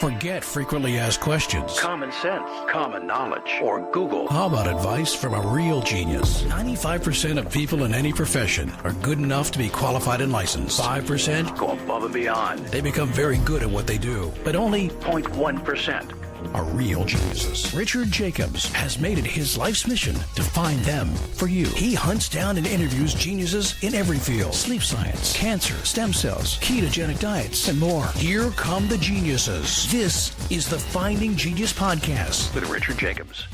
Forget frequently asked questions. Common sense, common knowledge, or Google. How about advice from a real genius? 95% of people in any profession are good enough to be qualified and licensed. 5% go above and beyond. They become very good at what they do, but only 0.1% are real geniuses. Richard Jacobs has made it his life's mission to find them for you. He hunts down and interviews geniuses in every field: sleep science, cancer, stem cells, ketogenic diets, and more. Here come the geniuses. This is the Finding Genius Podcast with Richard Jacobs.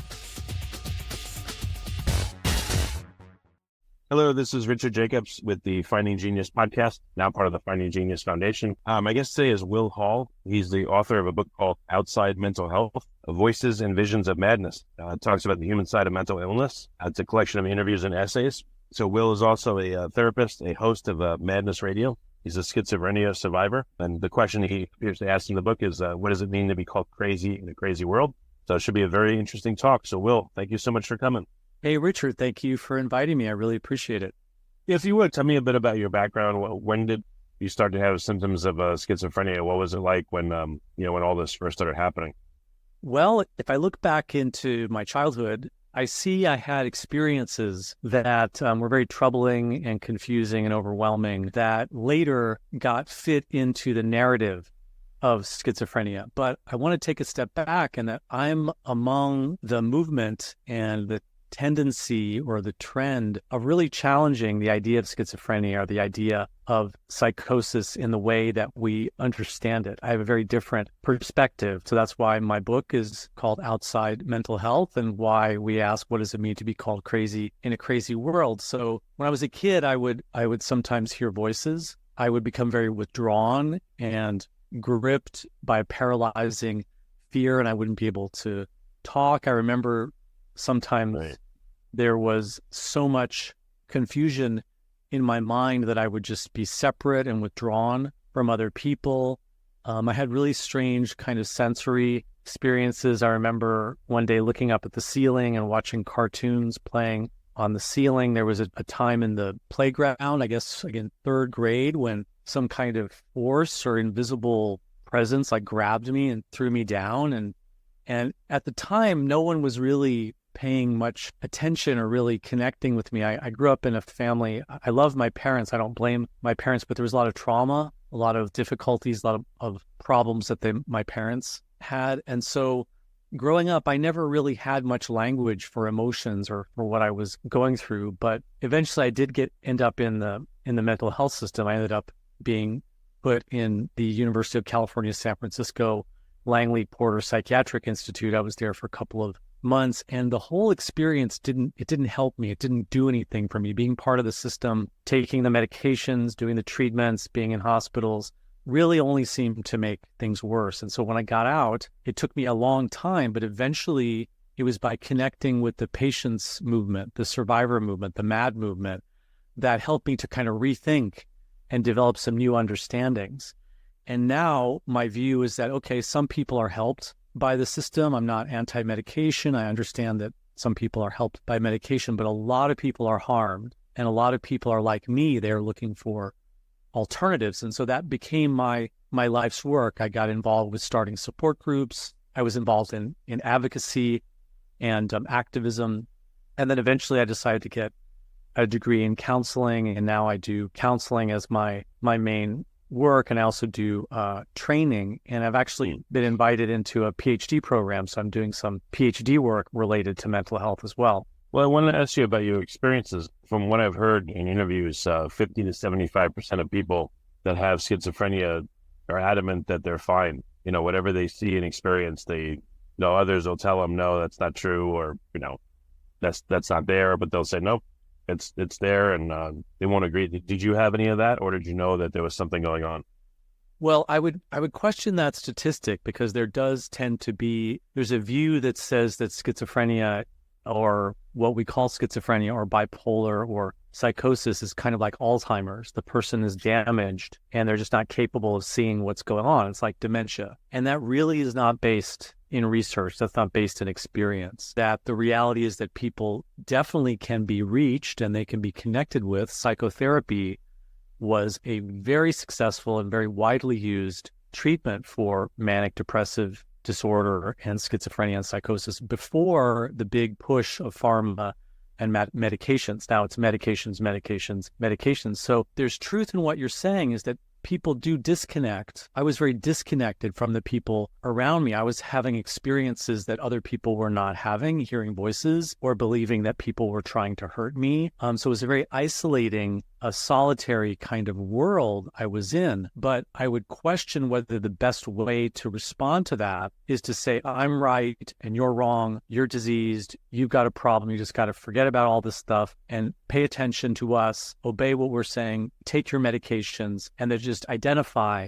Hello, this is Richard Jacobs with the Finding Genius Podcast, now part of the Finding Genius Foundation. My guest today is Will Hall. He's the author of a book called Outside Mental Health, Voices and Visions of Madness. It talks about the human side of mental illness. It's a collection of interviews and essays. So Will is also a therapist, a host of Madness Radio. He's a schizophrenia survivor. And the question he appears to ask in the book is, what does it mean to be called crazy in a crazy world? So it should be a very interesting talk. So Will, thank you so much for coming. Hey, Richard, thank you for inviting me. I really appreciate it. If you would, tell me a bit about your background. When did you start to have symptoms of schizophrenia? What was it like when all this first started happening? Well, if I look back into my childhood, I see I had experiences that were very troubling and confusing and overwhelming that later got fit into the narrative of schizophrenia. But I want to take a step back, and that I'm among the movement and the tendency or the trend of really challenging the idea of schizophrenia or the idea of psychosis in the way that we understand it. I have a very different perspective. So that's why my book is called Outside Mental Health, and why we ask, what does it mean to be called crazy in a crazy world? So when I was a kid, I would sometimes hear voices. I would become very withdrawn and gripped by paralyzing fear, and I wouldn't be able to talk. I remember sometimes there was so much confusion in my mind that I would just be separate and withdrawn from other people. I had really strange kind of sensory experiences. I remember one day looking up at the ceiling and watching cartoons playing on the ceiling. There was a time in the playground, I guess, again, third grade, when some kind of force or invisible presence like grabbed me and threw me down. And at the time, no one was really paying much attention or really connecting with me. I grew up in a family. I love my parents. I don't blame my parents, but there was a lot of trauma, a lot of difficulties, a lot of problems that my parents had. And so growing up, I never really had much language for emotions or for what I was going through. But eventually I did end up in the mental health system. I ended up being put in the University of California, San Francisco, Langley Porter Psychiatric Institute. I was there for a couple of months, and the whole experience didn't help me. It didn't do anything for me. Being part of the system, taking the medications, doing the treatments, being in hospitals, really only seemed to make things worse. And so when I got out, it took me a long time, but eventually it was by connecting with the patients movement, the survivor movement, the MAD movement, that helped me to kind of rethink and develop some new understandings. And now my view is that, okay, some people are helped by the system. I'm not anti-medication. I understand that some people are helped by medication, but a lot of people are harmed, and a lot of people are like me. They're looking for alternatives. And so that became my life's work. I got involved with starting support groups. I was involved in advocacy and activism. And then eventually I decided to get a degree in counseling, and now I do counseling as my main work, and I also do training, and I've actually been invited into a PhD program, so I'm doing some PhD work related to mental health as well. Well, I wanted to ask you about your experiences. From what I've heard in interviews, 50 to 75% of people that have schizophrenia are adamant that they're fine. Whatever they see and experience, others will tell them, no, that's not true, or, that's not there, but they'll say, nope, it's there, and they won't agree. Did you have any of that, or did you know that there was something going on? Well, I would question that statistic, because there does tend to be, there's a view that says that schizophrenia, or what we call schizophrenia or bipolar or psychosis, is kind of like Alzheimer's. The person is damaged and they're just not capable of seeing what's going on. It's like dementia. And that really is not based in research. That's not based in experience. That the reality is that people definitely can be reached and they can be connected with. Psychotherapy was a very successful and very widely used treatment for manic depressive disorder and schizophrenia and psychosis before the big push of pharma and medications. Now it's medications. So there's truth in what you're saying, is that people do disconnect. I was very disconnected from the people around me. I was having experiences that other people were not having, hearing voices or believing that people were trying to hurt me. So it was a very isolating, a solitary kind of world I was in. But I would question whether the best way to respond to that is to say, I'm right and you're wrong, you're diseased, you've got a problem, you just got to forget about all this stuff and pay attention to us, obey what we're saying, take your medications, and then just identify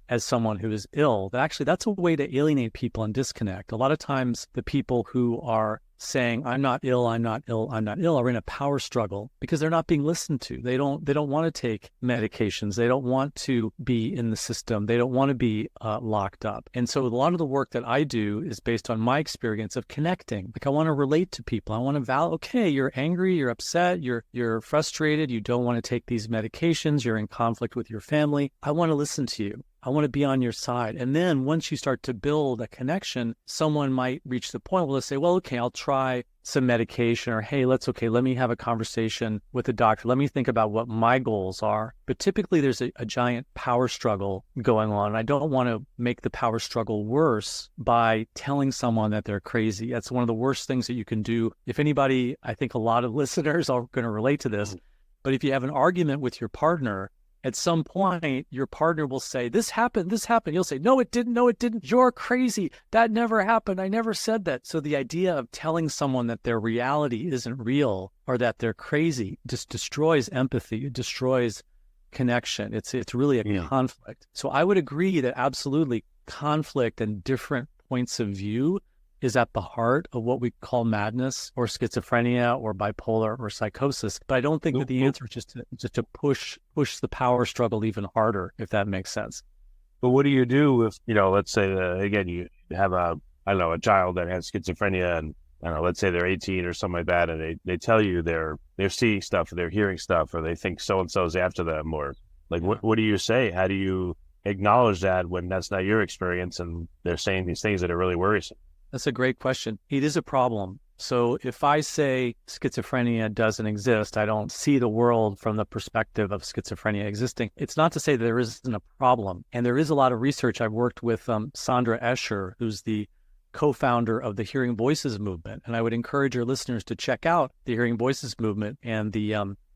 as someone who is ill. That actually, that's a way to alienate people and disconnect. A lot of times the people who are saying, I'm not ill, I'm not ill, I'm not ill, are in a power struggle because they're not being listened to. They don't want to take medications. They don't want to be in the system. They don't want to be locked up. And so a lot of the work that I do is based on my experience of connecting. Like I want to relate to people. I want to okay, you're angry, you're upset, you're frustrated, you don't want to take these medications, you're in conflict with your family. I want to listen to you. I want to be on your side. And then once you start to build a connection, someone might reach the point where they'll say, well, okay, I'll try some medication, or hey, let me have a conversation with the doctor. Let me think about what my goals are. But typically there's a giant power struggle going on. And I don't want to make the power struggle worse by telling someone that they're crazy. That's one of the worst things that you can do. If anybody, I think a lot of listeners are going to relate to this, but if you have an argument with your partner, at some point, your partner will say, this happened. You'll say, no, it didn't. You're crazy. That never happened. I never said that. So the idea of telling someone that their reality isn't real or that they're crazy just destroys empathy. It destroys connection. It's really a conflict. So I would agree that absolutely conflict and different points of view is at the heart of what we call madness or schizophrenia or bipolar or psychosis. But I don't think that the answer is just to push the power struggle even harder, if that makes sense. But what do you do if, let's say, again, you have a child that has schizophrenia and, let's say they're 18 or something like that, and they tell you they're seeing stuff, or they're hearing stuff, or they think so-and-so's after them, or like, what do you say? How do you acknowledge that when that's not your experience and they're saying these things that are really worrisome? That's a great question. It is a problem. So if I say schizophrenia doesn't exist, I don't see the world from the perspective of schizophrenia existing. It's not to say that there isn't a problem. And there is a lot of research. I've worked with Sandra Escher, who's the co-founder of the Hearing Voices movement. And I would encourage your listeners to check out the Hearing Voices movement and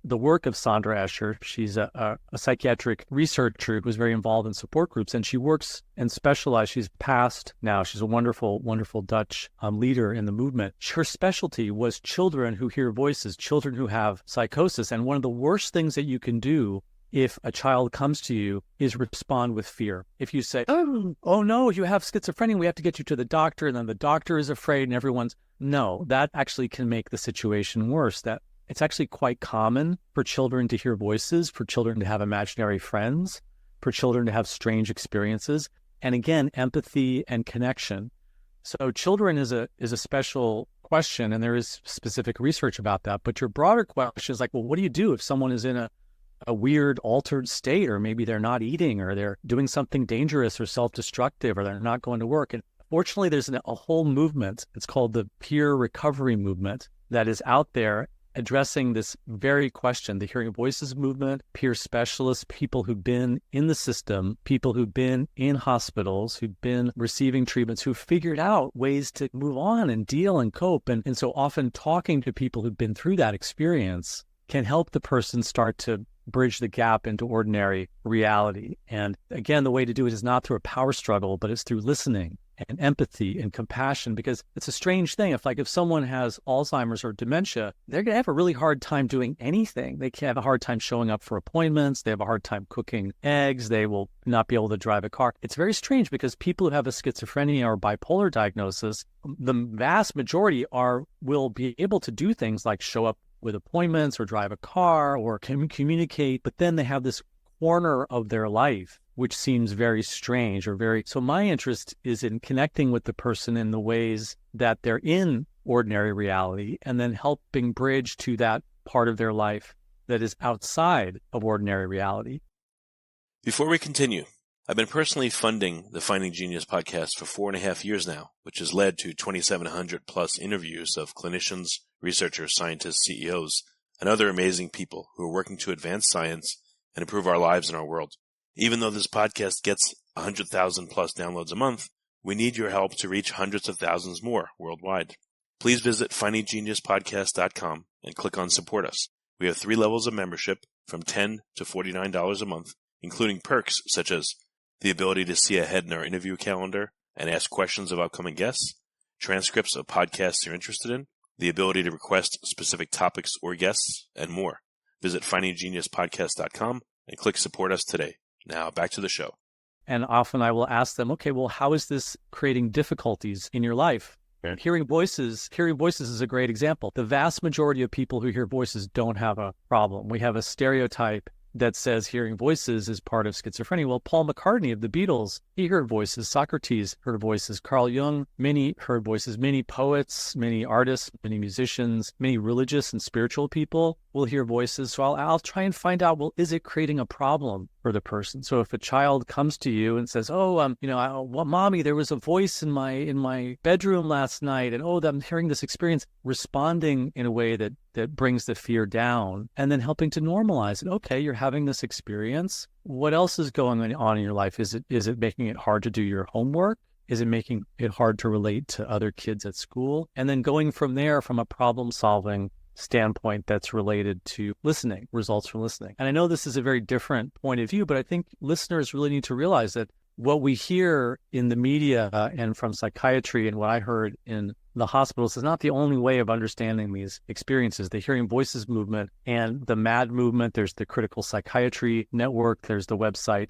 the work of Sandra Escher. She's a psychiatric researcher who's very involved in support groups, and she works and specializes. She's passed now. She's a wonderful, wonderful Dutch leader in the movement. Her specialty was children who hear voices, children who have psychosis. And one of the worst things that you can do if a child comes to you is respond with fear. If you say, oh no, you have schizophrenia, we have to get you to the doctor, and then the doctor is afraid and no, that actually can make the situation worse. That it's actually quite common for children to hear voices, for children to have imaginary friends, for children to have strange experiences. And again, empathy and connection. So children is a special question, and there is specific research about that. But your broader question is like, well, what do you do if someone is in a weird altered state, or maybe they're not eating, or they're doing something dangerous or self-destructive, or they're not going to work? And fortunately, there's a whole movement. It's called the peer recovery movement that is out there addressing this very question. The Hearing Voices movement, peer specialists, people who've been in the system, people who've been in hospitals, who've been receiving treatments, who've figured out ways to move on and deal and cope. And so often talking to people who've been through that experience can help the person start to bridge the gap into ordinary reality. And again, the way to do it is not through a power struggle, but it's through listening and empathy and compassion, because it's a strange thing. If someone has Alzheimer's or dementia, they're going to have a really hard time doing anything. They can have a hard time showing up for appointments. They have a hard time cooking eggs. They will not be able to drive a car. It's very strange because people who have a schizophrenia or bipolar diagnosis, the vast majority will be able to do things like show up with appointments or drive a car or communicate, but then they have this corner of their life which seems very strange so my interest is in connecting with the person in the ways that they're in ordinary reality, and then helping bridge to that part of their life that is outside of ordinary reality. Before we continue, I've been personally funding the Finding Genius podcast for 4.5 years now, which has led to 2,700 plus interviews of clinicians, researchers, scientists, CEOs, and other amazing people who are working to advance science and improve our lives and our world. Even though this podcast gets 100,000 plus downloads a month, we need your help to reach hundreds of thousands more worldwide. Please visit findinggeniuspodcast.com and click on Support Us. We have 3 levels of membership from $10 to $49 a month, including perks such as the ability to see ahead in our interview calendar and ask questions of upcoming guests, transcripts of podcasts you're interested in, the ability to request specific topics or guests, and more. Visit findinggeniuspodcast.com and click Support Us today. Now back to the show. And often I will ask them, okay, well, how is this creating difficulties in your life? Okay. Hearing voices is a great example. The vast majority of people who hear voices don't have a problem. We have a stereotype that says hearing voices is part of schizophrenia. Well, Paul McCartney of the Beatles, he heard voices. Socrates heard voices. Carl Jung, many heard voices. Many poets, many artists, many musicians, many religious and spiritual people will hear voices. So I'll try and find out, well, is it creating a problem for the person? So if a child comes to you and says, mommy, there was a voice in my bedroom last night, and I'm hearing this experience, responding in a way that brings the fear down, and then helping to normalize it. Okay, you're having this experience. What else is going on in your life? Is it making it hard to do your homework? Is it making it hard to relate to other kids at school? And then going from there, from a problem-solving standpoint that's related to listening, results from listening. And I know this is a very different point of view, but I think listeners really need to realize that what we hear in the media and from psychiatry and what I heard in the hospitals is not the only way of understanding these experiences. The Hearing Voices movement and the MAD movement, there's the Critical Psychiatry Network, there's the website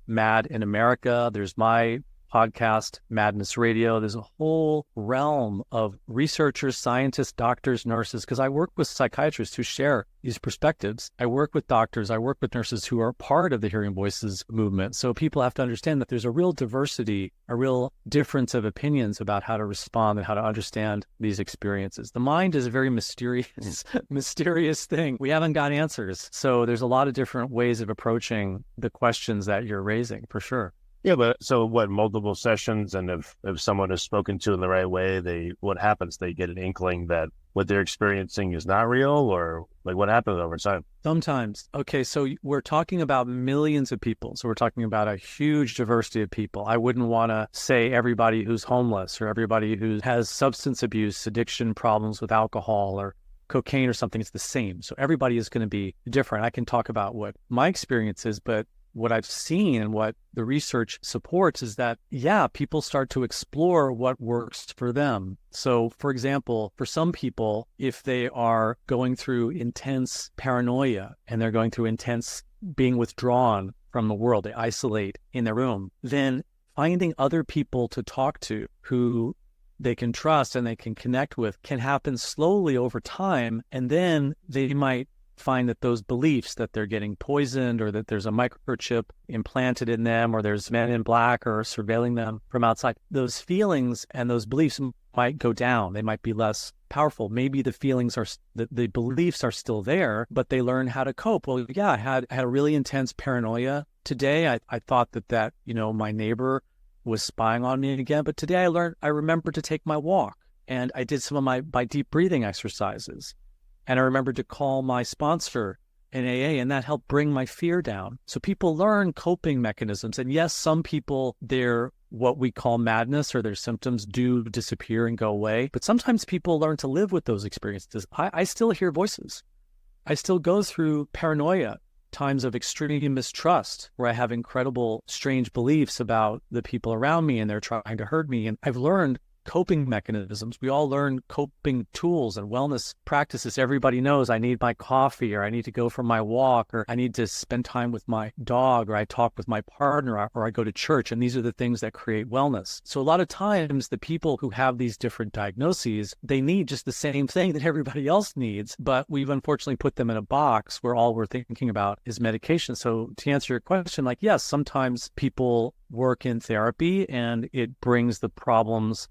MAD in America, there's my podcast, Madness Radio. There's a whole realm of researchers, scientists, doctors, nurses, because I work with psychiatrists who share these perspectives. I work with doctors, I work with nurses who are part of the Hearing Voices movement. So people have to understand that there's a real diversity, a real difference of opinions about how to respond and how to understand these experiences. The mind is a very mysterious thing. We haven't got answers. So there's a lot of different ways of approaching the questions that you're raising, for sure. Yeah, but so what, multiple sessions, and if someone is spoken to in the right way, what happens? They get an inkling that what they're experiencing is not real, or like what happens over time? Sometimes. Okay, so we're talking about millions of people. So we're talking about a huge diversity of people. I wouldn't want to say everybody who's homeless or everybody who has substance abuse, addiction problems with alcohol or cocaine or something. It's the same. So everybody is going to be different. I can talk about what my experience is, but what I've seen and what the research supports is that, people start to explore what works for them. So, for example, for some people, if they are going through intense paranoia and they're going through intense being withdrawn from the world, they isolate in their room, then finding other people to talk to who they can trust and they can connect with can happen slowly over time. And then they might find that those beliefs that they're getting poisoned or that there's a microchip implanted in them or there's men in black or surveilling them from outside, those feelings and those beliefs might go down. They might be less powerful. Maybe the feelings the beliefs are still there, but they learn how to cope. Well, I had a really intense paranoia today. I thought that my neighbor was spying on me again, but today I remembered to take my walk and I did some of my deep breathing exercises. And I remembered to call my sponsor in AA, and that helped bring my fear down. So people learn coping mechanisms. And yes, some people, their what we call madness or their symptoms do disappear and go away. But sometimes people learn to live with those experiences. I still hear voices. I still go through paranoia, times of extreme mistrust, where I have incredible, strange beliefs about the people around me and they're trying to hurt me. And I've learned coping mechanisms. We all learn coping tools and wellness practices. Everybody knows I need my coffee, or I need to go for my walk, or I need to spend time with my dog, or I talk with my partner, or I go to church. And these are the things that create wellness. So a lot of times the people who have these different diagnoses, they need just the same thing that everybody else needs, but we've unfortunately put them in a box where all we're thinking about is medication. So to answer your question, yes, sometimes people work in therapy and it brings the problems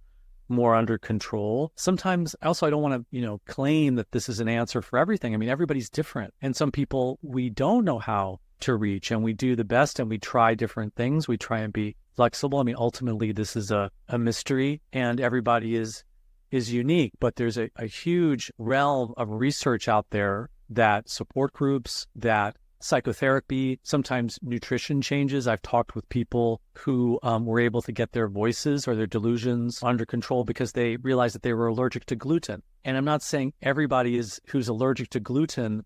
more under control. Sometimes also, I don't want to, claim that this is an answer for everything. I mean, everybody's different. And some people, we don't know how to reach. And we do the best and we try different things. We try and be flexible. I mean, ultimately, this is a mystery and everybody is unique, but there's a huge realm of research out there that support groups, that psychotherapy, sometimes nutrition changes. I've talked with people who were able to get their voices or their delusions under control because they realized that they were allergic to gluten. And I'm not saying everybody who's allergic to gluten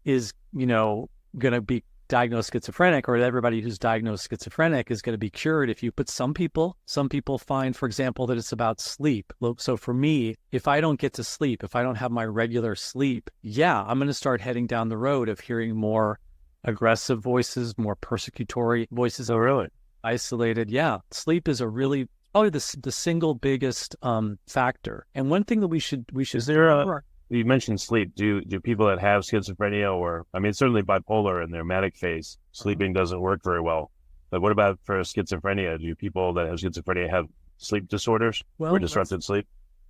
is, going to be diagnosed schizophrenic, or everybody who's diagnosed schizophrenic is going to be cured but some people find, for example, that it's about sleep. So for me, if I don't get to sleep, if I don't have my regular sleep, I'm going to start heading down the road of hearing more aggressive voices, more persecutory voices. Oh, really? Isolated. Yeah. Sleep is probably the single biggest factor. And one thing that we should is there you mentioned sleep. Do people that have schizophrenia, or certainly bipolar in their manic phase, sleeping doesn't work very well. But what about for schizophrenia? Do people that have schizophrenia have sleep disorders or disrupted sleep?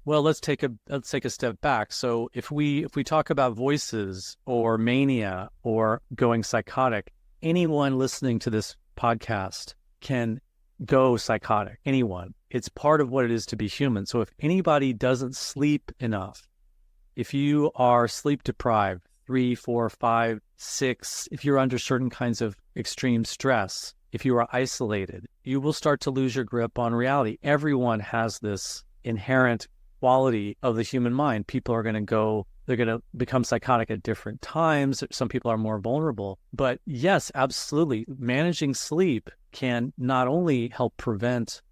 Well, let's take a step back. So if we talk about voices or mania or going psychotic, anyone listening to this podcast can go psychotic. Anyone. It's part of what it is to be human. So if anybody doesn't sleep enough, if you are sleep deprived, 3, 4, 5, 6, if you're under certain kinds of extreme stress, if you are isolated, you will start to lose your grip on reality. Everyone has this inherent quality of the human mind. People are going to become psychotic at different times. Some people are more vulnerable. But yes, absolutely. Managing sleep can not only help prevent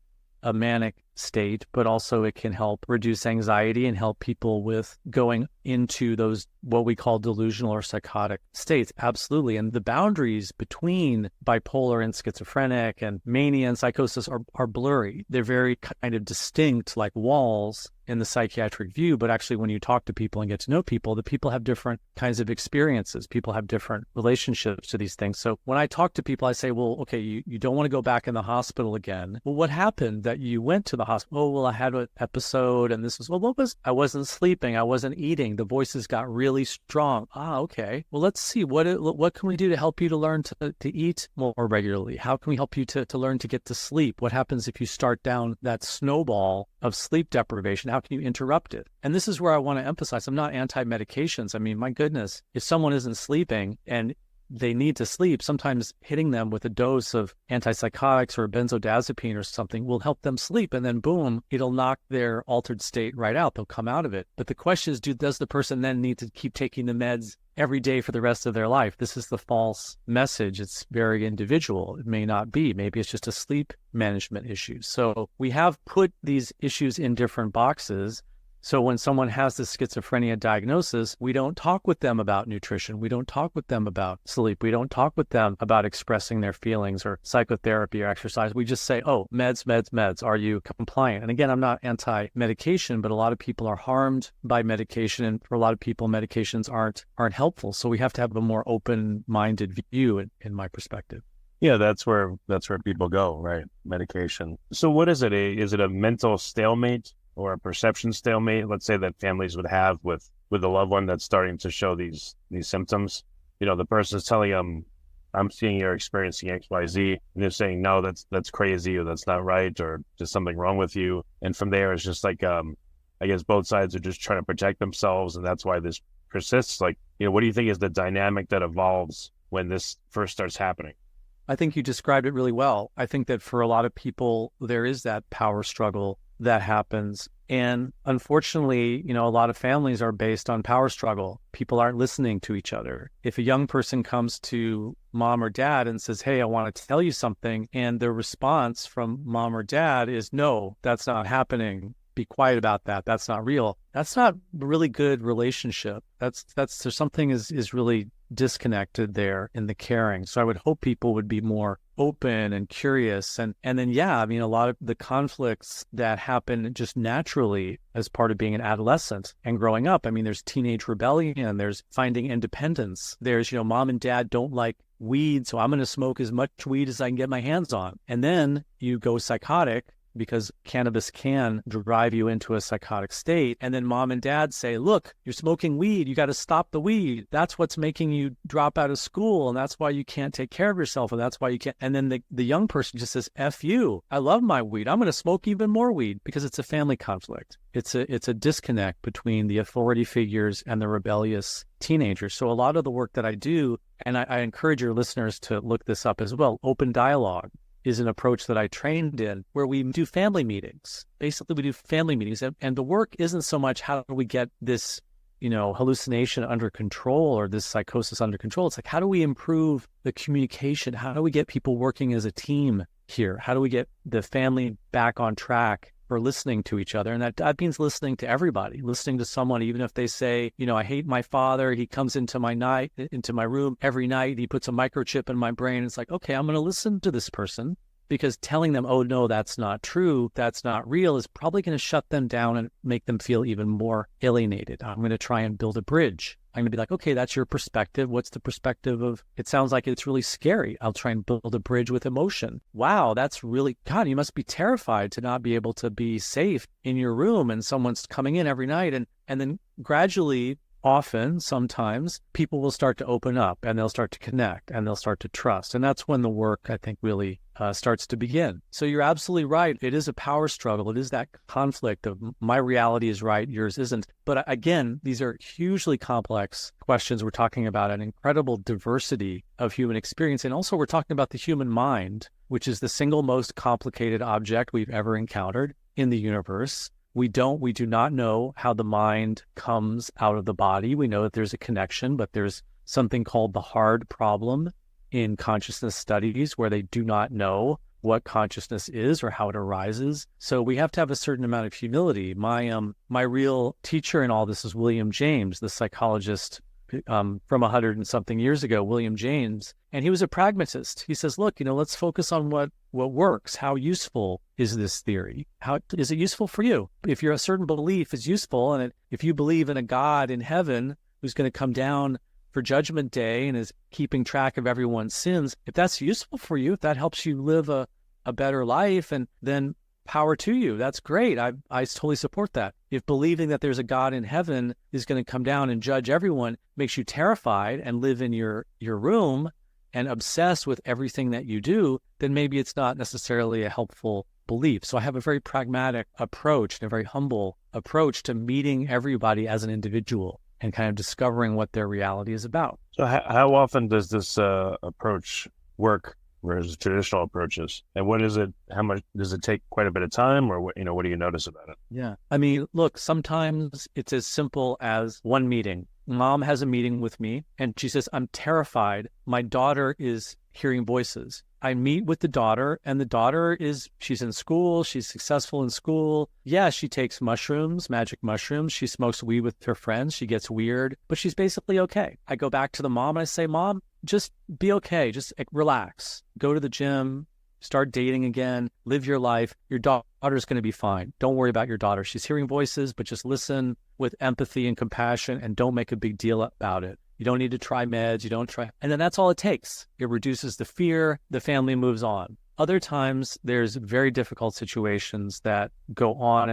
a manic state, but also it can help reduce anxiety and help people with going into those what we call delusional or psychotic states. Absolutely. And the boundaries between bipolar and schizophrenic and mania and psychosis are blurry. They're very kind of distinct, like walls in the psychiatric view, but actually when you talk to people and get to know people, the people have different kinds of experiences. People have different relationships to these things. So when I talk to people, I say, well, okay, you don't want to go back in the hospital again. Well, what happened that you went to the hospital? Oh, well, I had an episode and this was, I wasn't sleeping. I wasn't eating. The voices got really strong. Okay. Well, let's see. What can we do to help you to learn to eat more regularly? How can we help you to learn to get to sleep? What happens if you start down that snowball of sleep deprivation? How can you interrupt it? And this is where I want to emphasize, I'm not anti-medications. I mean, my goodness, if someone isn't sleeping and they need to sleep, sometimes hitting them with a dose of antipsychotics or benzodiazepine or something will help them sleep. And then boom, it'll knock their altered state right out. They'll come out of it. But the question is, does the person then need to keep taking the meds every day for the rest of their life? This is the false message. It's very individual. It may not be. Maybe it's just a sleep management issue. So we have put these issues in different boxes. So when someone has this schizophrenia diagnosis, we don't talk with them about nutrition. We don't talk with them about sleep. We don't talk with them about expressing their feelings or psychotherapy or exercise. We just say, oh, meds. Are you compliant? And again, I'm not anti-medication, but a lot of people are harmed by medication. And for a lot of people, medications aren't helpful. So we have to have a more open-minded view in my perspective. Yeah, that's where people go, right? Medication. So what is it? Is it a mental stalemate or a perception stalemate, let's say, that families would have with a loved one that's starting to show these symptoms? The person's telling them, I'm seeing you're experiencing XYZ, and they're saying, no, that's crazy, or that's not right, or there's something wrong with you. And from there, it's just like, I guess both sides are just trying to protect themselves, and that's why this persists. Like, what do you think is the dynamic that evolves when this first starts happening? I think you described it really well. I think that for a lot of people, there is that power struggle that happens. And unfortunately, a lot of families are based on power struggle. People aren't listening to each other. If a young person comes to mom or dad and says, hey, I want to tell you something, and the response from mom or dad is, no, that's not happening. Be quiet about that. That's not real. That's not a really good relationship. There's something is really disconnected there in the caring. So I would hope people would be more open and curious. And then, a lot of the conflicts that happen just naturally as part of being an adolescent and growing up. There's teenage rebellion, there's finding independence. There's, mom and dad don't like weed, so I'm going to smoke as much weed as I can get my hands on. And then you go psychotic because cannabis can drive you into a psychotic state. And then mom and dad say, look, you're smoking weed. You got to stop the weed. That's what's making you drop out of school. And that's why you can't take care of yourself. And that's why you can't. And then the young person just says, F you. I love my weed. I'm going to smoke even more weed, because it's a family conflict. It's a disconnect between the authority figures and the rebellious teenagers. So a lot of the work that I do, and I encourage your listeners to look this up as well, open dialogue is an approach that I trained in, where we do family meetings. Basically, we do family meetings. And the work isn't so much how do we get this, hallucination under control or this psychosis under control. It's like, how do we improve the communication? How do we get people working as a team here? How do we get the family back on track for listening to each other? And that means listening to everybody, listening to someone, even if they say, I hate my father. He comes into my room every night. He puts a microchip in my brain. It's like, okay, I'm going to listen to this person, because telling them, oh, no, that's not true, that's not real, is probably going to shut them down and make them feel even more alienated. I'm going to try and build a bridge. I'm going to be like, okay, that's your perspective. What's the perspective of, it sounds like it's really scary. I'll try and build a bridge with emotion. Wow, that's really, God, you must be terrified to not be able to be safe in your room and someone's coming in every night. And then gradually, often, sometimes, people will start to open up and they'll start to connect and they'll start to trust. And that's when the work, I think, really starts to begin. So you're absolutely right. It is a power struggle. It is that conflict of my reality is right, yours isn't. But again, these are hugely complex questions. We're talking about an incredible diversity of human experience. And also we're talking about the human mind, which is the single most complicated object we've ever encountered in the universe. We do not know how the mind comes out of the body. We know that there's a connection, but there's something called the hard problem in consciousness studies, where they do not know what consciousness is or how it arises. So we have to have a certain amount of humility. My real teacher in all this is William James, the psychologist from 100 and something years ago, William James. And he was a pragmatist. He says, look, let's focus on what works. How useful is this theory? How is it useful for you? If a certain belief is useful, and if you believe in a God in heaven who's going to come down for Judgment Day and is keeping track of everyone's sins, if that's useful for you, if that helps you live a better life, and then power to you. That's great. I totally support that. If believing that there's a God in heaven is going to come down and judge everyone makes you terrified and live in your room and obsessed with everything that you do, then maybe it's not necessarily a helpful belief. So I have a very pragmatic approach and a very humble approach to meeting everybody as an individual and kind of discovering what their reality is about. So how often does this approach work versus traditional approaches? And what is it? How much does it take? Quite a bit of time, or what do you notice about it? Yeah. I mean, look, sometimes it's as simple as one meeting. Mom has a meeting with me and she says, I'm terrified. My daughter is hearing voices. I meet with the daughter, and the daughter she's in school. She's successful in school. Yeah, she takes mushrooms, magic mushrooms. She smokes weed with her friends. She gets weird, but she's basically okay. I go back to the mom and I say, Mom, just be okay. Just relax. Go to the gym, start dating again, live your life. Your daughter's going to be fine. Don't worry about your daughter. She's hearing voices, but just listen with empathy and compassion and don't make a big deal about it. You don't need to try meds. And then that's all it takes. It reduces the fear. The family moves on. Other times, there's very difficult situations that go on,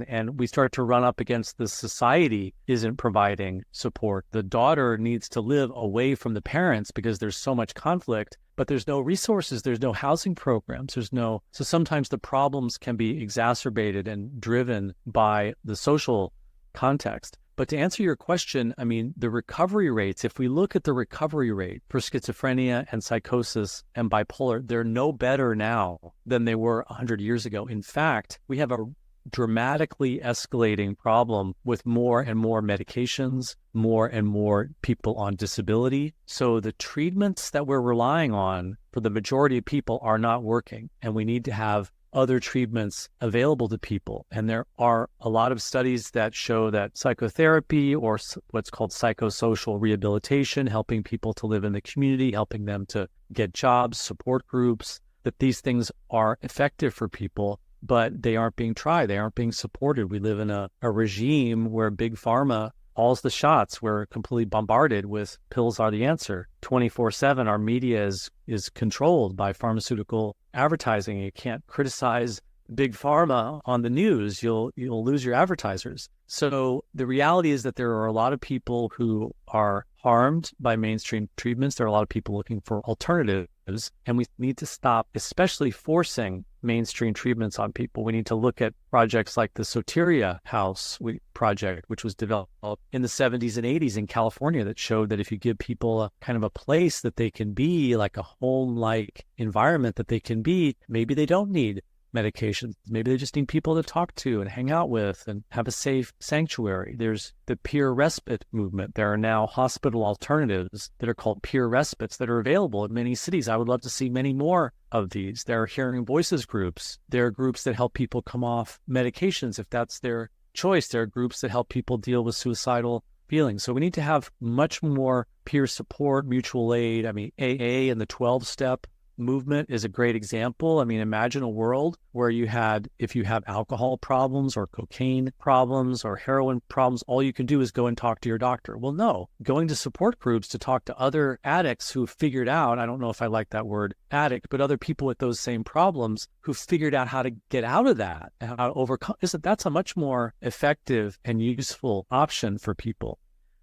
and we start to run up against the society isn't providing support. The daughter needs to live away from the parents because there's so much conflict, but there's no resources, there's no housing programs, so sometimes the problems can be exacerbated and driven by the social context. But to answer your question, I mean, the recovery rates, if we look at the recovery rate for schizophrenia and psychosis and bipolar, they're no better now than they were 100 years ago. In fact, we have a dramatically escalating problem with more and more medications, more and more people on disability. So the treatments that we're relying on for the majority of people are not working, and we need to have other treatments available to people. And there are a lot of studies that show that psychotherapy, or what's called psychosocial rehabilitation, helping people to live in the community, helping them to get jobs, support groups, that these things are effective for people, but they aren't being tried. They aren't being supported. We live in a regime where big pharma calls the shots. We're completely bombarded with pills are the answer. 24/7, our media is controlled by pharmaceutical advertising. You can't criticize big pharma on the news, you'll lose your advertisers. So the reality is that there are a lot of people who are harmed by mainstream treatments. There are a lot of people looking for alternatives, and we need to stop, especially forcing mainstream treatments on people. We need to look at projects like the Soteria House project, which was developed in the 70s and 80s in California, that showed that if you give people a kind of a place that they can be, like a home-like environment that they can be, maybe they don't need medications. Maybe they just need people to talk to and hang out with and have a safe sanctuary. There's the peer respite movement. There are now hospital alternatives that are called peer respites that are available in many cities. I would love to see many more of these. There are hearing voices groups. There are groups that help people come off medications if that's their choice. There are groups that help people deal with suicidal feelings. So we need to have much more peer support, mutual aid. I mean, AA and the 12-step movement is a great example. I mean, imagine a world where if you have alcohol problems or cocaine problems or heroin problems, all you can do is go and talk to your doctor. Well, no, going to support groups to talk to other addicts who figured out, I don't know if I like that word addict, but other people with those same problems who figured out how to get out of that and how to overcome, that's a much more effective and useful option for people.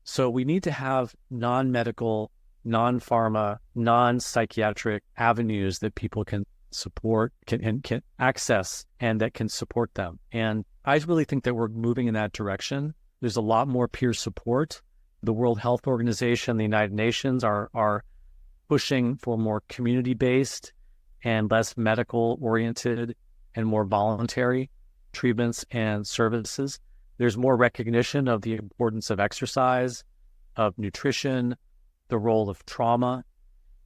So we need to have non-medical, non-pharma, non-psychiatric avenues that people can support, can access, and that can support them. And I really think that we're moving in that direction. There's a lot more peer support. The World Health Organization, the United Nations are pushing for more community-based and less medical-oriented and more voluntary treatments and services. There's more recognition of the importance of exercise, of nutrition, the role of trauma.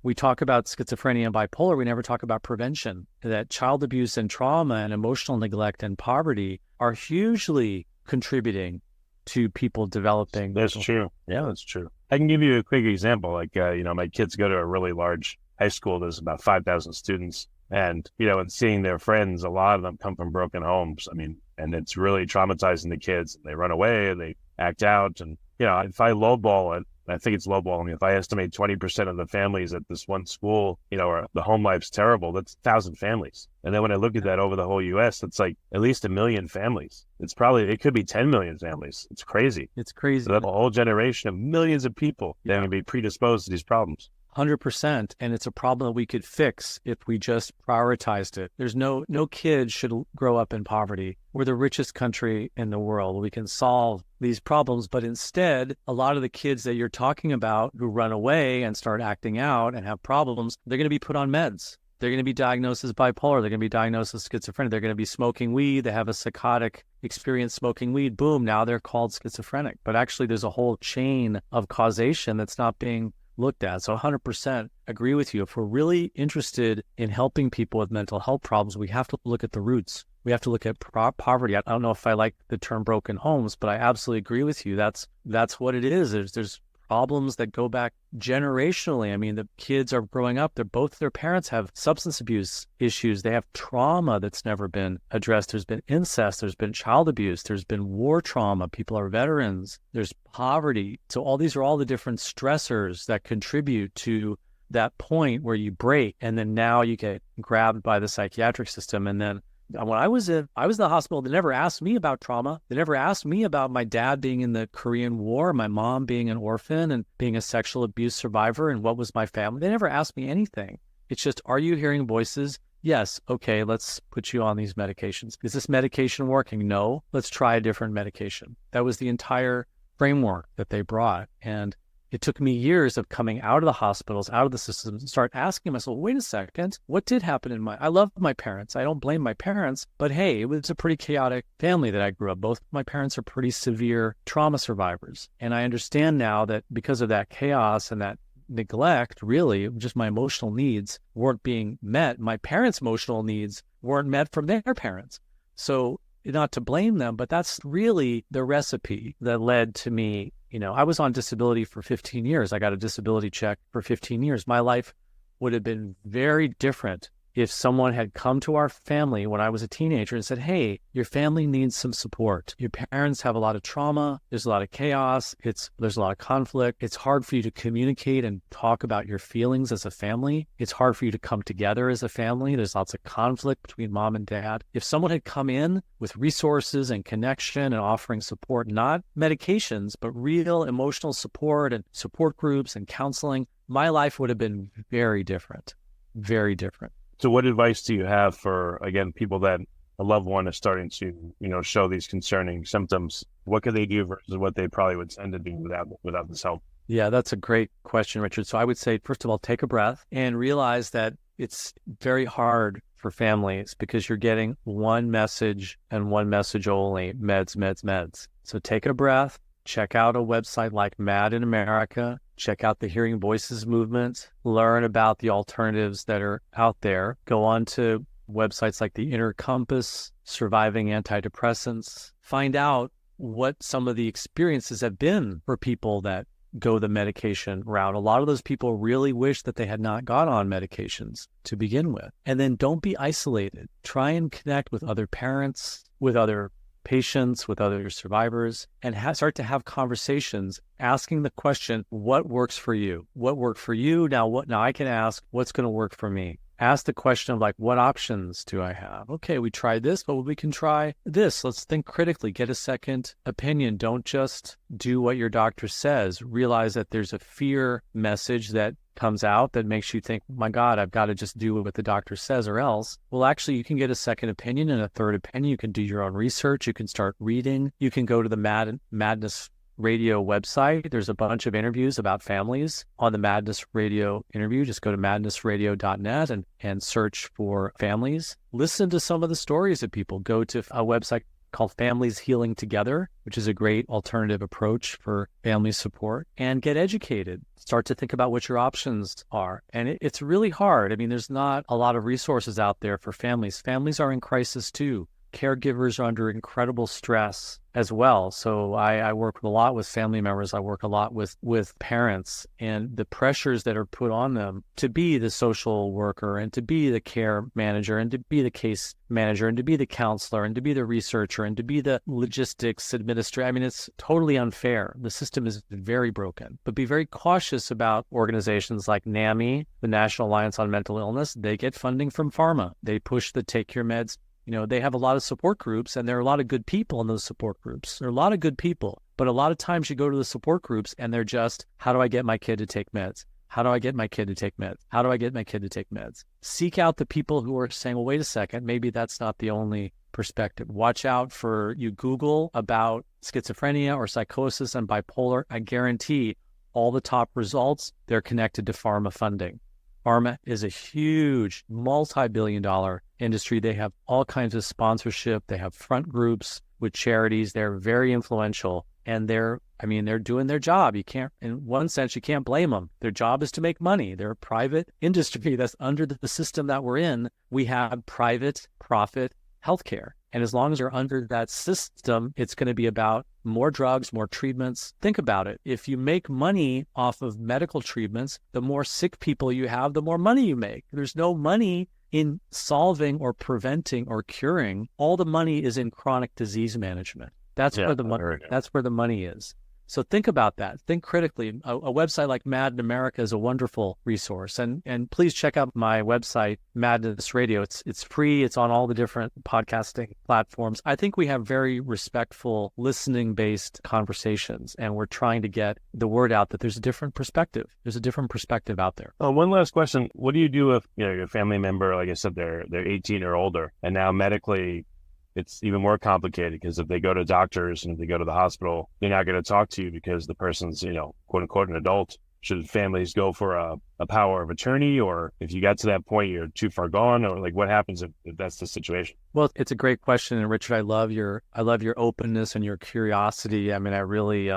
We talk about schizophrenia and bipolar. We never talk about prevention, that child abuse and trauma and emotional neglect and poverty are hugely contributing to people developing. That's true. Yeah, that's true. I can give you a quick example. Like, my kids go to a really large high school. There's about 5,000 students. And, and seeing their friends, a lot of them come from broken homes. I mean, and it's really traumatizing the kids. They run away, they act out. And, if I lowball it, I think it's lowballing. If I estimate 20% of the families at this one school, or the home life's terrible, that's 1,000 families. And then when I look at that over the whole U.S., it's like at least 1 million families. It could be 10 million families. It's crazy. It's crazy. So that's a whole generation of millions of people that can be predisposed to these problems. 100%. And it's a problem that we could fix if we just prioritized it. There's no kid should grow up in poverty. We're the richest country in the world. We can solve these problems. But instead, a lot of the kids that you're talking about who run away and start acting out and have problems, they're going to be put on meds. They're going to be diagnosed as bipolar. They're going to be diagnosed as schizophrenic. They're going to be smoking weed. They have a psychotic experience smoking weed. Boom, now they're called schizophrenic. But actually, there's a whole chain of causation that's not being looked at. So 100% agree with you. If we're really interested in helping people with mental health problems, we have to look at the roots. We have to look at poverty. I don't know if I like the term broken homes, but I absolutely agree with you. That's what it is. There's problems that go back generationally. I mean, the kids are growing up. Both their parents have substance abuse issues. They have trauma that's never been addressed. There's been incest. There's been child abuse. There's been war trauma. People are veterans. There's poverty. So these are all the different stressors that contribute to that point where you break, and then now you get grabbed by the psychiatric system. And then when I was in the hospital, they never asked me about trauma. They never asked me about my dad being in the Korean War, my mom being an orphan and being a sexual abuse survivor, and what was my family. They never asked me anything. It's just, are you hearing voices? Yes. Okay, let's put you on these medications. Is this medication working? No. Let's try a different medication. That was the entire framework that they brought. And it took me years of coming out of the hospitals, out of the systems, and start asking myself, wait a second, what did happen I love my parents. I don't blame my parents, but hey, it was a pretty chaotic family that I grew up. Both my parents are pretty severe trauma survivors. And I understand now that because of that chaos and that neglect, really, just my emotional needs weren't being met. My parents' emotional needs weren't met from their parents. So not to blame them, but that's really the recipe that led to me. I was on disability for 15 years. I got a disability check for 15 years. My life would have been very different if someone had come to our family when I was a teenager and said, hey, your family needs some support. Your parents have a lot of trauma. There's a lot of chaos. There's a lot of conflict. It's hard for you to communicate and talk about your feelings as a family. It's hard for you to come together as a family. There's lots of conflict between mom and dad. If someone had come in with resources and connection and offering support, not medications, but real emotional support and support groups and counseling, my life would have been very different, very different. So what advice do you have for, again, people that a loved one is starting to, show these concerning symptoms? What could they do versus what they probably would tend to do without this help? Yeah, that's a great question, Richard. So I would say, first of all, take a breath and realize that it's very hard for families because you're getting one message and one message only, meds, meds, meds. So take a breath, check out a website like Mad in America, check out the Hearing Voices movement, learn about the alternatives that are out there, go on to websites like the Inner Compass, Surviving Antidepressants, find out what some of the experiences have been for people that go the medication route. A lot of those people really wish that they had not got on medications to begin with. And then don't be isolated. Try and connect with other parents, with other patients, with other survivors, and start to have conversations asking the question, what works for you? What worked for you? Now I can ask, what's going to work for me? Ask the question of what options do I have? Okay, we tried this, but we can try this. Let's think critically, get a second opinion. Don't just do what your doctor says. Realize that there's a fear message that comes out that makes you think, my God, I've got to just do what the doctor says or else. Well, actually, you can get a second opinion and a third opinion. You can do your own research. You can start reading. You can go to the Madness Radio website. There's a bunch of interviews about families on the Madness Radio interview. Just go to madnessradio.net and search for families. Listen to some of the stories of people. Go to a website called Families Healing Together, which is a great alternative approach for family support, and get educated. Start to think about what your options are. And it's really hard. I mean, there's not a lot of resources out there for families. Families are in crisis too. Caregivers are under incredible stress as well. So I work a lot with family members. I work a lot with parents, and the pressures that are put on them to be the social worker and to be the care manager and to be the case manager and to be the counselor and to be the researcher and to be the logistics administrator. I mean, it's totally unfair. The system is very broken. But be very cautious about organizations like NAMI, the National Alliance on Mental Illness. They get funding from pharma. They push the Take Your Meds. They have a lot of support groups, and there are a lot of good people in those support groups. There are a lot of good people, but a lot of times you go to the support groups and they're just, how do I get my kid to take meds? How do I get my kid to take meds? How do I get my kid to take meds? Seek out the people who are saying, well, wait a second, maybe that's not the only perspective. Watch out for, you Google about schizophrenia or psychosis and bipolar. I guarantee all the top results, they're connected to pharma funding. Pharma is a huge multi-billion-dollar industry. They have all kinds of sponsorship. They have front groups with charities. They're very influential, and they're doing their job. In one sense, you can't blame them. Their job is to make money. They're a private industry that's under the system that we're in. We have private profit healthcare. And as long as you're under that system, it's going to be about more drugs, more treatments. Think about it. If you make money off of medical treatments, the more sick people you have, the more money you make. There's no money in solving or preventing or curing. All the money is in chronic disease management. That's where the money is. So think about that. Think critically. A website like Mad in America is a wonderful resource. And please check out my website, Madness Radio. It's free. It's on all the different podcasting platforms. I think we have very respectful, listening-based conversations, and we're trying to get the word out that there's a different perspective. There's a different perspective out there. One last question. What do you do if your family member, like I said, they're 18 or older, and now medically it's even more complicated because if they go to doctors and if they go to the hospital, they're not going to talk to you because the person's, quote unquote, an adult. Should families go for a power of attorney, or if you got to that point, you're too far gone, or what happens if that's the situation? Well, it's a great question. And Richard, I love your openness and your curiosity. I mean, I really,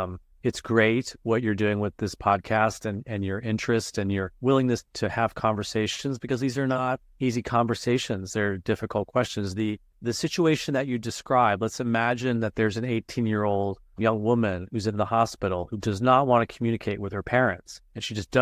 it's great what you're doing with this podcast and your interest and your willingness to have conversations, because these are not easy conversations. They're difficult questions. The situation that you described, let's imagine that there's an 18-year-old young woman who's in the hospital who does not want to communicate with her parents. And she just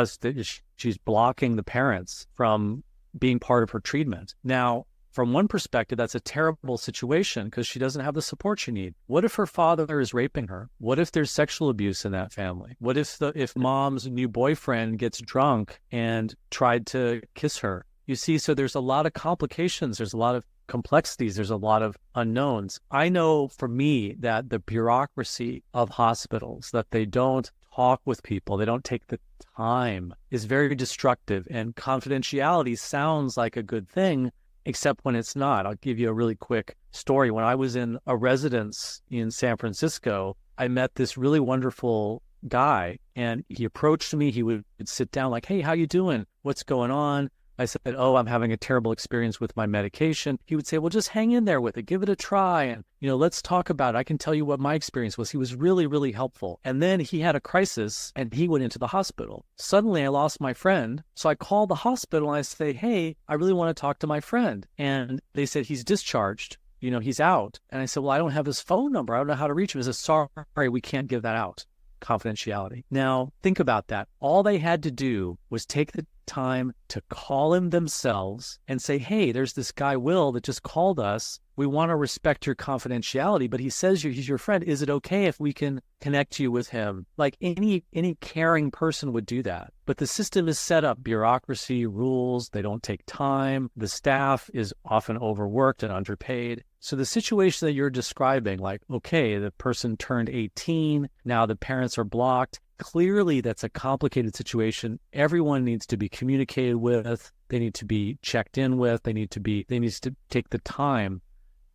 she's blocking the parents from being part of her treatment. Now, from one perspective, that's a terrible situation because she doesn't have the support she needs. What if her father is raping her? What if there's sexual abuse in that family? What if mom's new boyfriend gets drunk and tried to kiss her? You see, so there's a lot of complications. There's a lot of complexities. There's a lot of unknowns. I know for me that the bureaucracy of hospitals, that they don't talk with people, they don't take the time, is very destructive. And confidentiality sounds like a good thing, except when it's not. I'll give you a really quick story. When I was in a residence in San Francisco, I met this really wonderful guy, and he approached me. He would sit down like, "Hey, how you doing? What's going on?" I said, "Oh, I'm having a terrible experience with my medication." He would say, "Well, just hang in there with it. Give it a try. And, let's talk about it. I can tell you what my experience was." He was really, really helpful. And then he had a crisis and he went into the hospital. Suddenly I lost my friend. So I called the hospital and I say, "Hey, I really want to talk to my friend." And they said, "He's discharged. He's out." And I said, "Well, I don't have his phone number. I don't know how to reach him." He said, "Sorry, we can't give that out. Confidentiality." Now, think about that. All they had to do was take the time to call him themselves and say, "Hey, there's this guy, Will, that just called us. We want to respect your confidentiality, but he says he's your friend. Is it okay if we can connect you with him?" Like any caring person would do that. But the system is set up, bureaucracy, rules, they don't take time. The staff is often overworked and underpaid. So the situation that you're describing, like, okay, the person turned 18, now the parents are blocked. Clearly, that's a complicated situation. Everyone needs to be communicated with. They need to be checked in with. They need to take the time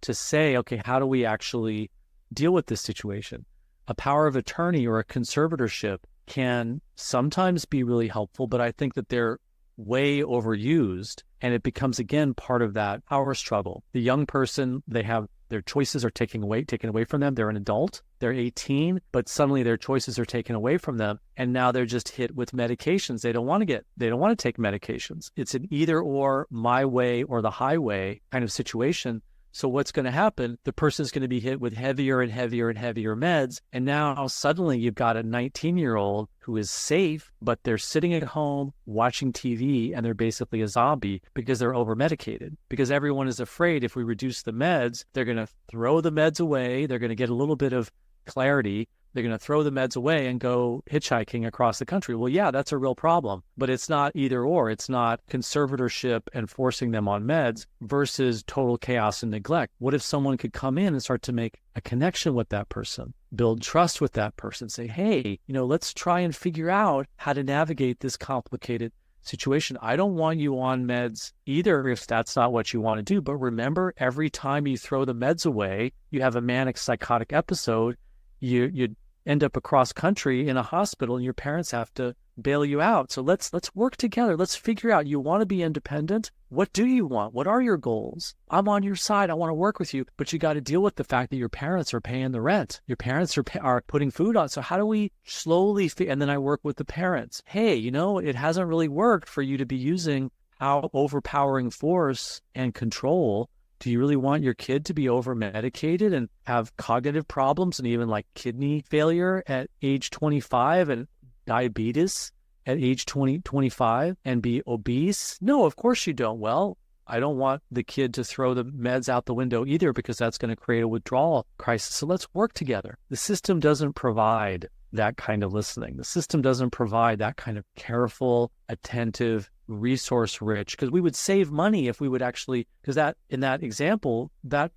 to say, okay, how do we actually deal with this situation? A power of attorney or a conservatorship can sometimes be really helpful, but I think that they're way overused, and it becomes, again, part of that power struggle. The young person, their choices are taken away from them. They're an adult, they're 18, but suddenly their choices are taken away from them, and now they're just hit with medications. They don't want to take medications. It's an either or, my way or the highway kind of situation. So what's going to happen? The person's going to be hit with heavier and heavier and heavier meds. And now suddenly you've got a 19-year-old who is safe, but they're sitting at home watching TV and they're basically a zombie because they're over-medicated. Because everyone is afraid if we reduce the meds, they're going to throw the meds away. They're going to get a little bit of clarity. They're going to throw the meds away and go hitchhiking across the country. Well, yeah, that's a real problem, but it's not either or. It's not conservatorship and forcing them on meds versus total chaos and neglect. What if someone could come in and start to make a connection with that person, build trust with that person, say, "Hey, let's try and figure out how to navigate this complicated situation. I don't want you on meds either if that's not what you want to do. But remember, every time you throw the meds away, you have a manic psychotic episode. You end up across country in a hospital and your parents have to bail you out. So let's work together. Let's figure out, you want to be independent? What do you want? What are your goals? I'm on your side. I want to work with you, but you got to deal with the fact that your parents are paying the rent. Your parents are putting food on. So how do we slowly, and then I work with the parents. Hey, it hasn't really worked for you to be using how overpowering force and control. Do you really want your kid to be over-medicated and have cognitive problems and even like kidney failure at age 25 and diabetes at age 25 and be obese? No, of course you don't. Well, I don't want the kid to throw the meds out the window either because that's going to create a withdrawal crisis. So let's work together. The system doesn't provide that kind of listening. The system doesn't provide that kind of careful, attentive, resource rich, because we would save money if we would actually, because that in that example, that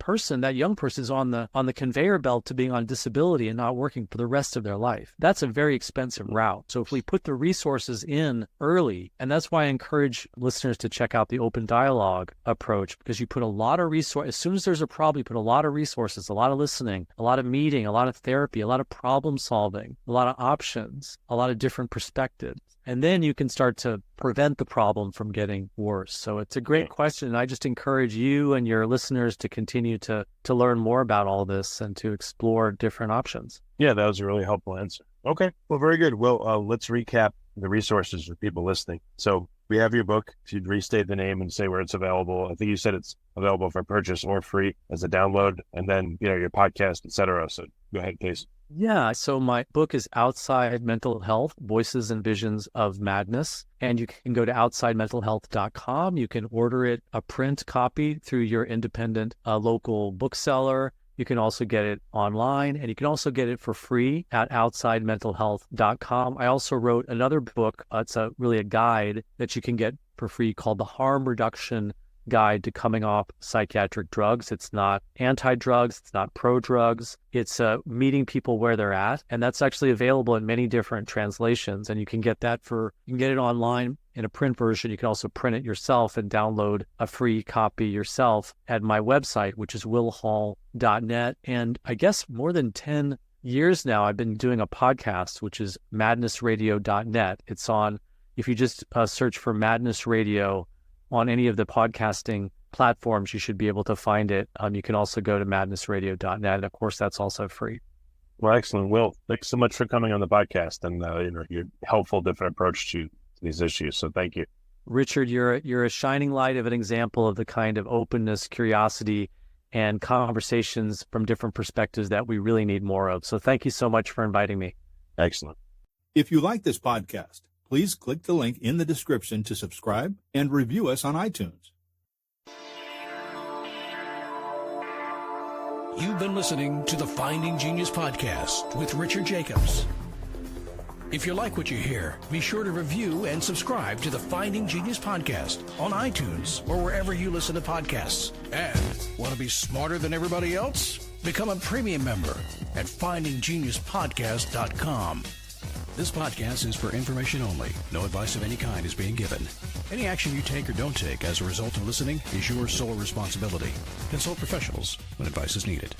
young person is on the conveyor belt to being on disability and not working for the rest of their life. That's a very expensive route. So if we put the resources in early, and that's why I encourage listeners to check out the open dialogue approach, because you put a lot of resources, as soon as there's a problem, you put a lot of resources, a lot of listening, a lot of meeting, a lot of therapy, a lot of problem solving, a lot of options, a lot of different perspectives. And then you can start to prevent the problem from getting worse. So it's a great question. And I just encourage you and your listeners to continue to learn more about all this and to explore different options. Yeah, that was a really helpful answer. Okay, well, very good. Well, let's recap the resources for people listening. So we have your book. If you'd restate the name and say where it's available. I think you said it's available for purchase or free as a download, and then, your podcast, et cetera. So go ahead, please. Yeah, so my book is Outside Mental Health, Voices and Visions of Madness. And you can go to outsidementalhealth.com. You can order it, a print copy, through your independent local bookseller. You can also get it online, and you can also get it for free at outsidementalhealth.com. I also wrote another book. It's really a guide that you can get for free called The Harm Reduction Guide to Coming Off Psychiatric Drugs. It's not anti-drugs. It's not pro-drugs. It's meeting people where they're at. And that's actually available in many different translations. And you can get that you can get it online in a print version. You can also print it yourself and download a free copy yourself at my website, which is willhall.net. And I guess more than 10 years now, I've been doing a podcast, which is madnessradio.net. It's on, if you just search for Madness Radio on any of the podcasting platforms, you should be able to find it. You can also go to madnessradio.net. And of course, that's also free. Well, excellent. Will, thanks so much for coming on the podcast and your helpful, different approach to these issues. So thank you. Richard, you're a shining light of an example of the kind of openness, curiosity, and conversations from different perspectives that we really need more of. So thank you so much for inviting me. Excellent. If you like this podcast, please click the link in the description to subscribe and review us on iTunes. You've been listening to the Finding Genius podcast with Richard Jacobs. If you like what you hear, be sure to review and subscribe to the Finding Genius podcast on iTunes or wherever you listen to podcasts. And want to be smarter than everybody else? Become a premium member at findinggeniuspodcast.com. This podcast is for information only. No advice of any kind is being given. Any action you take or don't take as a result of listening is your sole responsibility. Consult professionals when advice is needed.